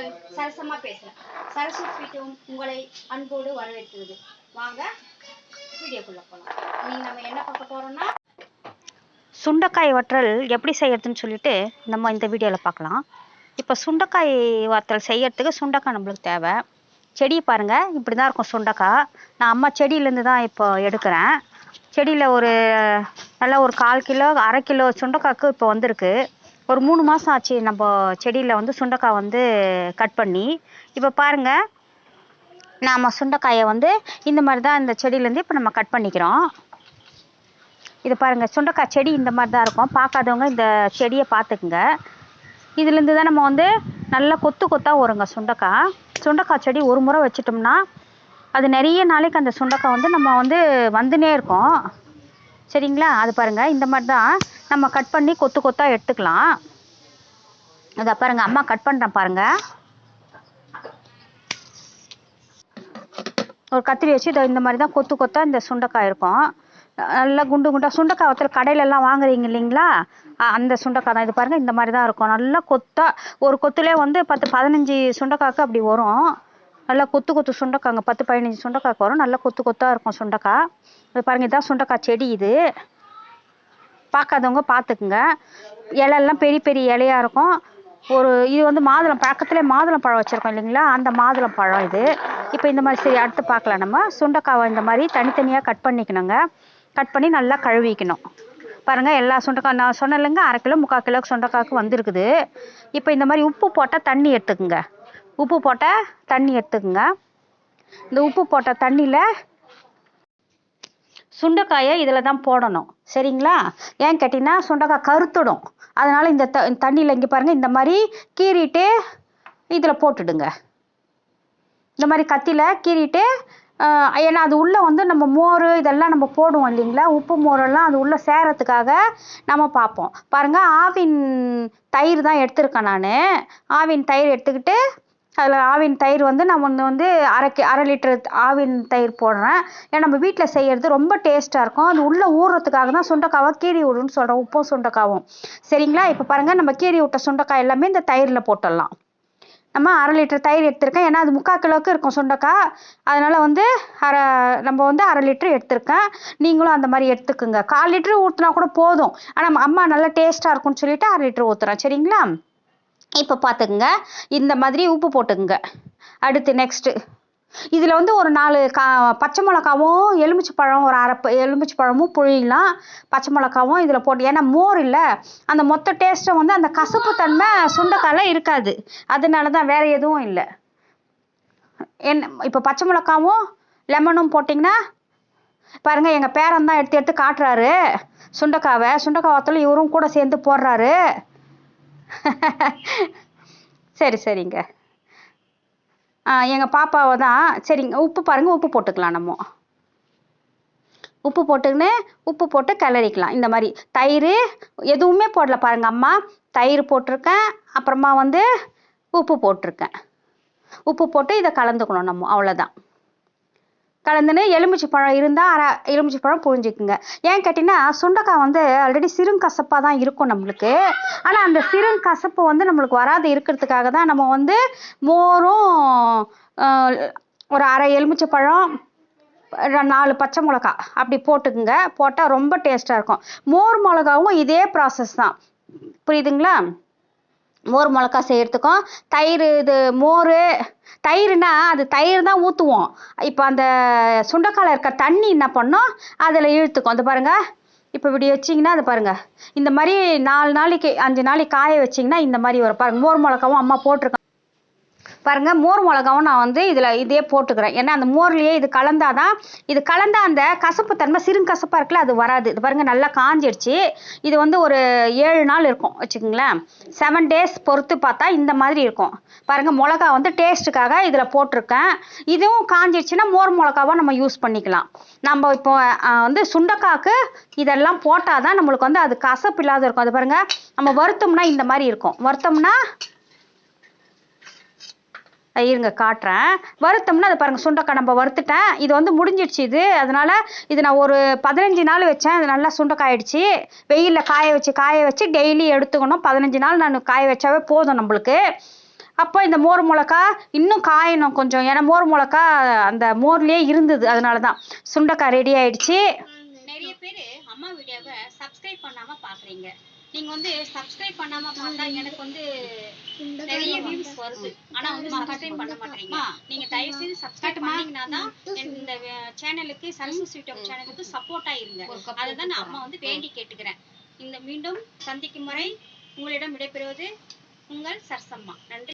உங்கள் சரசம்மா பேசுகிறேன். சரசு ஸ்வீட்டும் உங்களை அன்போடு வரவேற்கிறது. வாங்க வீடியோக்குள்ளே போகலாம். இன்னைக்கு நம்ம என்ன பார்க்க போகிறோம்னா சுண்டைக்காய் வற்றல் எப்படி செய்யறதுன்னு சொல்லிட்டு நம்ம இந்த வீடியோவில் பார்க்கலாம். இப்போ சுண்டைக்காய் வற்றல் செய்யறதுக்கு சுண்டைக்காய் நம்மளுக்கு தேவை. செடி பாருங்கள், இப்படி தான் இருக்கும் சுண்டைக்காய். நான் அம்மா செடியிலேருந்து தான் இப்போ எடுக்கிறேன். செடியில் ஒரு நல்லா ஒரு 1/4 கிலோ 1/2 கிலோ சுண்டைக்காய்க்கு இப்போ வந்திருக்கு. ஒரு 3 மாதம் ஆச்சு நம்ம செடியில் வந்து சுண்டைக்காய் வந்து கட் பண்ணி. இப்போ பாருங்கள், நாம் சுண்டைக்காயை வந்து இந்த மாதிரி தான் இந்த செடியிலேருந்து இப்போ நம்ம கட் பண்ணிக்கிறோம். இது பாருங்கள், சுண்டைக்காய் செடி இந்த மாதிரி தான் இருக்கும். பார்க்காதவங்க இந்த செடியை பார்த்துக்குங்க. இதுலேருந்து தான் நம்ம வந்து நல்லா கொத்து கொத்தாக வருங்க சுண்டைக்காய். சுண்டைக்காய் செடி ஒரு முறை வச்சிட்டோம்னா அது நிறைய நாளைக்கு அந்த சுண்டைக்காய் வந்து நம்ம வந்து வந்துனே இருக்கும். சரிங்களா? அது பாருங்கள், இந்த மாதிரி தான் நம்ம கட் பண்ணி கொத்து கொத்தாக எடுத்துக்கலாம். அதை பாருங்கள், அம்மா கட் பண்ணுறேன் பாருங்கள். ஒரு கத்திரி வச்சு இதை இந்த மாதிரி தான் கொத்து கொத்தாக இந்த சுண்டைக்காய் இருக்கும். நல்லா குண்டு குண்டாக சுண்டைக்காய் வத்தல் கடையிலெல்லாம் வாங்குறீங்க இல்லைங்களா, அந்த சுண்டைக்காய் தான். இது பாருங்கள், இந்த மாதிரி தான் இருக்கும். நல்லா கொத்தாக ஒரு கொத்துலேயே வந்து 10-15 சுண்டைக்காய்க்கு அப்படி வரும். நல்லா கொத்து கொத்து சுண்டைக்காய்ங்க, 10-15 சுண்டைக்காய்க்கு வரும். நல்லா கொத்து கொத்தாக இருக்கும் சுண்டைக்காய். இது பாருங்கள், இதுதான் சுண்டைக்காய் செடி. இது பார்க்காதவங்க பார்த்துக்குங்க. இலையெல்லாம் பெரிய பெரிய இலையாக இருக்கும். இது வந்து மாதுளம் பக்கத்துலேயே மாதுளம் பழம் வச்சுருக்கோம் இல்லைங்களா, அந்த மாதுளம் பழம் இது. இப்போ இந்த மாதிரி சரி அடுத்து பார்க்கலாம். நம்ம சுண்டைக்காவை இந்த மாதிரி தனித்தனியாக கட் பண்ணிக்கணுங்க. கட் பண்ணி நல்லா கழுவிக்கணும். பாருங்கள், எல்லா சுண்டைக்காய் நான் சொன்னேன் இல்லைங்க, 1/2 கிலோ 3/4 கிலோ சுண்டைக்காய்க்கு வந்திருக்குது. இப்போ இந்த மாதிரி உப்பு போட்டால் தண்ணி எடுத்துக்குங்க. உப்பு போட்டால் தண்ணி எடுத்துக்குங்க. இந்த உப்பு போட்ட தண்ணியில் சுண்டைக்காயை இதில் தான் போடணும். சரிங்களா? ஏன் கேட்டிங்கன்னா சுண்டைக்காய் கருத்துடும். அதனால் இந்த தண்ணியில் இங்கே பாருங்கள், இந்த மாதிரி கீறிட்டு இதில் போட்டுடுங்க. இந்த மாதிரி கத்தியில் கீறிட்டு, ஏன்னா அது உள்ளே வந்து நம்ம மோர் இதெல்லாம் நம்ம போடுவோம் இல்லைங்களா, உப்பு மோரெல்லாம் அது உள்ளே சேரத்துக்காக நம்ம பார்ப்போம். பாருங்கள், ஆவின் தயிர் தான் எடுத்துருக்கேன் நான். ஆவின் தயிர் எடுத்துக்கிட்டு அதில் ஆவின் தயிர் வந்து நான் வந்து 1/2 லிட்டர் ஆவின் தயிர் போடுறேன். ஏன்னா நம்ம வீட்டில் செய்கிறது ரொம்ப டேஸ்ட்டாக இருக்கும். அது உள்ளே ஊறுறதுக்காக தான் சுண்டைக்காவை கீறி விடுன்னு சொல்கிறோம், உப்பும் சுண்டைக்காவும். சரிங்களா? இப்போ பாருங்கள், நம்ம கீறி விட்ட சுண்டைக்காய் எல்லாமே இந்த தயிரில் போட்டுடலாம். நம்ம 1/2 லிட்டர் தயிர் எடுத்திருக்கேன். ஏன்னா அது 3/4 கிலோவுக்கு இருக்கும் சுண்டைக்காய். அதனால் வந்து நம்ம வந்து 1/2 லிட்டர் எடுத்திருக்கேன். நீங்களும் அந்த மாதிரி எடுத்துக்குங்க. 1/4 லிட்டர் ஊற்றினா கூட போதும். ஆனால் அம்மா நல்லா டேஸ்ட்டாக இருக்கும்னு சொல்லிட்டு 1/2 லிட்டர் ஊற்றுறேன். சரிங்களா? இப்போ பார்த்துக்குங்க, இந்த மாதிரி உப்பு போட்டுக்குங்க. அடுத்து நெக்ஸ்ட்டு இதில் வந்து ஒரு 4 பச்சை மிளகாவும் எலுமிச்சை பழம் ஒரு 1/2 எலுமிச்சை பழமும் புழியலாம். பச்சை மிளகாவும் இதில் போட்டு, ஏன்னா மோர் இல்லை, அந்த மொத்த டேஸ்ட்டை வந்து அந்த கசப்பு தன்மை சுண்டைக்காயில் இருக்காது. அதனால தான், வேறு எதுவும் இல்லை. இப்போ பச்சை மிளகாவும் லெமனும் போட்டிங்கன்னா பாருங்கள், எங்கள் பேரன் தான் எடுத்து எடுத்து காட்டுறாரு சுண்டைக்காய் வத்தல் இவரும் கூட சேர்ந்து போடுறாரு. சரிங்க. எங்கள் பாப்பாவை தான். சரிங்க, உப்பு பாருங்கள், உப்பு போட்டுக்கலாம். நம்ம உப்பு போட்டுக்கின்னு உப்பு போட்டு கிளறிக்கலாம். இந்த மாதிரி தயிர் எதுவுமே போடல பாருங்கள், அம்மா தயிர் போட்டிருக்கேன், அப்புறமா வந்து உப்பு போட்டிருக்கேன். உப்பு போட்டு இதை கலந்துக்கணும் நம்ம, அவ்வளோதான். கலந்துன்னு எலுமிச்சை பழம் இருந்தால் எலுமிச்சை பழம் புழிஞ்சிக்குங்க. ஏன் கேட்டிங்கன்னா சுண்டைக்காய் வந்து ஆல்ரெடி சிறுங்கசப்பாக தான் இருக்கும் நம்மளுக்கு. ஆனால் அந்த சிறுங்கசப்பு வந்து நம்மளுக்கு வராது இருக்கிறதுக்காக தான் நம்ம வந்து மோரும் ஒரு 1/2 எலுமிச்சை பழம் 4 பச்சை மிளகா அப்படி போட்டுக்குங்க. போட்டால் ரொம்ப டேஸ்ட்டாக இருக்கும். மோர் மிளகாவும் இதே ப்ராசஸ் தான், புரியுதுங்களா? மோர் மிளகா செய்கிறதுக்கும் தயிர், இது மோர் தயிர்னா அது தயிர் தான் ஊற்றுவோம். இப்போ அந்த சுண்டைக்காயில் இருக்க தண்ணி என்ன பண்ணோம், அதில் இழுத்துக்கும். அது பாருங்கள், இப்போ இப்படி வச்சிங்கன்னா அது பாருங்கள், இந்த மாதிரி 4 நாளைக்கு 5 நாளைக்கு காய வச்சிங்கன்னா இந்த மாதிரி வரும். பாருங்கள், மோர் மிளகாவும் அம்மா போட்டிருக்கேன் பாருங்கள். மோர் மிளகாவும் நான் வந்து இதே போட்டுக்கிறேன். ஏன்னா அந்த மோர்லேயே இது கலந்தாதான், இது கலந்தா அந்த கசப்பு தன்மை சிறுங்கசப்பாக இருக்குல்ல, அது வராது. இது பாருங்கள், நல்லா காஞ்சிடுச்சு. இது வந்து ஒரு 7 நாள் இருக்கும் வச்சுக்கோங்களேன். 7 டேஸ் பொறுத்து பார்த்தா இந்த மாதிரி இருக்கும். பாருங்கள், மிளகா வந்து டேஸ்ட்டுக்காக இதில் போட்டிருக்கேன். இதுவும் காஞ்சிடுச்சுன்னா மோர் மிளகாவாக நம்ம யூஸ் பண்ணிக்கலாம். நம்ம இப்போ வந்து சுண்டைக்காய்க்கு இதெல்லாம் போட்டால் தான் நம்மளுக்கு வந்து அது கசப்பு இல்லாத இருக்கும். அது பாருங்கள், நம்ம வறுத்தோம்னா இந்த மாதிரி இருக்கும். வறுத்தோம்னா இருங்க காட்டுறேன். வறுத்தோம்னா அது பாருங்கள், சுண்டைக்காய் நம்ம வறுத்துட்டேன். இது வந்து முடிஞ்சிடுச்சு இது. அதனால் இது நான் ஒரு 15 நாள் வச்சேன். அது நல்லா சுண்டைக்காயிடுச்சு. வெயிலில் காய வச்சு டெய்லி எடுத்துக்கணும். 15 நாள் நான் காய வச்சாவே போதும் நம்மளுக்கு. அப்போ இந்த மோர் மிளகா இன்னும் காயணும் கொஞ்சம், ஏன்னா மோர் மிளகா அந்த மோர்லேயே இருந்தது, அதனால தான். சுண்டைக்காய் ரெடி ஆயிடுச்சு. நிறைய பேர் அம்மா வீடியோவை சப்ஸ்கிரைப் பண்ணாம பாக்குறீங்க. நீங்க வந்து சப்ஸ்கிரைப் பண்ணாம பார்த்தா எனக்கு வந்து நிறைய வியூஸ் வருது, ஆனா வந்து சப்ஸ்கிரைப் பண்ண மாட்டீங்க. நீங்க தயவு செய்து சப்ஸ்கிரைப் பண்ணீங்கன்னா தான் இந்த சேனலுக்கு, சரசு யூடியூப் சேனலுக்கு சப்போர்ட்டா இருங்க. அதுதான் நான் அம்மா வந்து வேண்டி கேட்டுக்கிறேன். இந்த மீண்டும் சந்திக்கும் வரை உங்களிடம் விடைபெறுவது உங்கள் சரசம்மா. நன்றி.